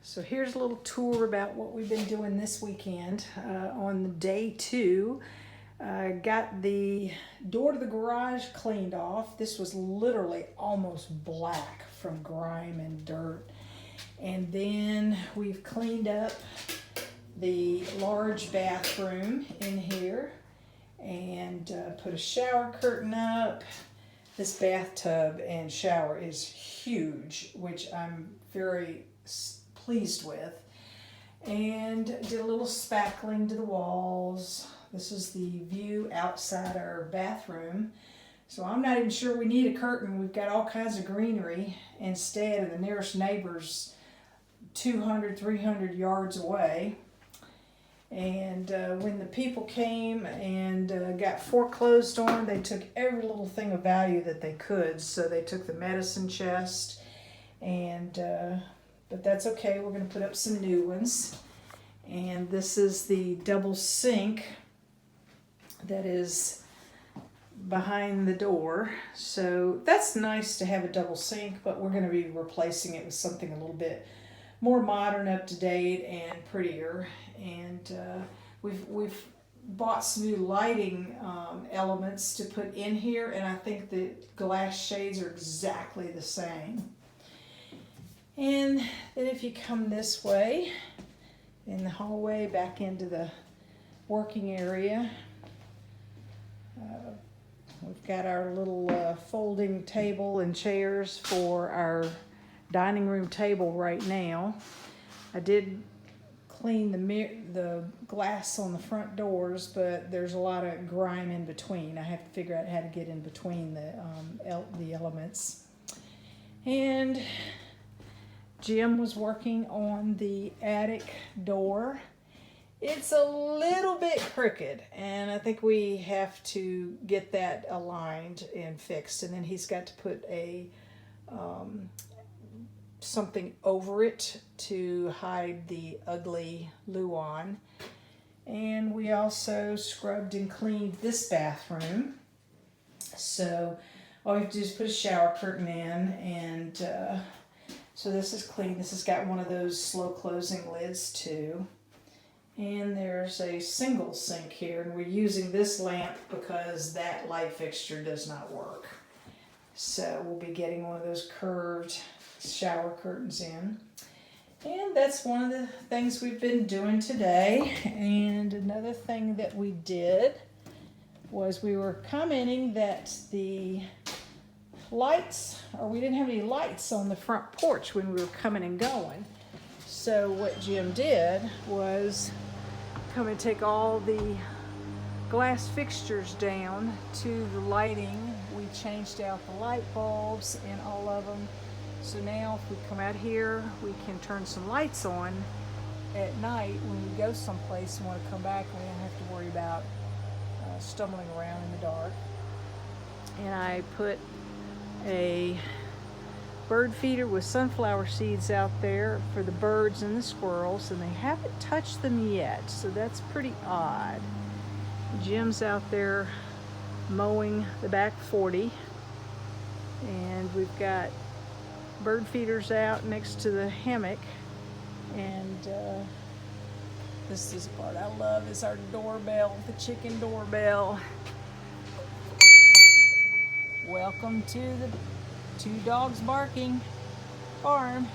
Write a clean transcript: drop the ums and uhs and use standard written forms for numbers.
So here's a little tour about what we've been doing this weekend. On day 2, got the door to the garage cleaned off. This was literally almost black from grime and dirt. And then we've cleaned up the large bathroom in here and put a shower curtain up. This bathtub and shower is huge, which I'm very pleased with. And did a little spackling to the walls. This is the view outside our bathroom. So I'm not even sure we need a curtain. We've got all kinds of greenery instead, and the nearest neighbor's 200, 300 yards away. And when the people came and got foreclosed on, they took every little thing of value that they could. So they took the medicine chest, and but that's okay. We're going to put up some new ones. And this is the double sink that is behind the door. So that's nice to have a double sink, but we're going to be replacing it with something a little bit more modern, up to date, and prettier. And we've bought some new lighting elements to put in here, and I think the glass shades are exactly the same. And then if you come this way in the hallway back into the working area, we've got our little folding table and chairs for our dining room table right now. I did clean the glass on the front doors, but there's a lot of grime in between. I have to figure out how to get in between the elements. And Jim was working on the attic door. It's a little bit crooked, and I think we have to get that aligned and fixed. And then he's got to put a something over it to hide the ugly luan. And we also scrubbed and cleaned this bathroom. So all we have to do is put a shower curtain in, and so this is clean. This has got one of those slow closing lids too. And there's a single sink here, and we're using this lamp because that light fixture does not work. So we'll be getting one of those curved shower curtains in. And that's one of the things we've been doing today. And another thing that we did was we were commenting that the lights, or we didn't have any lights on the front porch when we were coming and going. So what Jim did was come and take all the glass fixtures down to the lighting. We changed out the light bulbs in all of them. So now if we come out here, we can turn some lights on at night when we go someplace and want to come back, and we don't have to worry about stumbling around in the dark. And I put a bird feeder with sunflower seeds out there for the birds and the squirrels, and they haven't touched them yet, so that's pretty odd. Jim's out there mowing the back 40, and we've got bird feeders out next to the hammock. And this is the part I love, is our doorbell, the chicken doorbell. Welcome to the 2 dogs barking farm.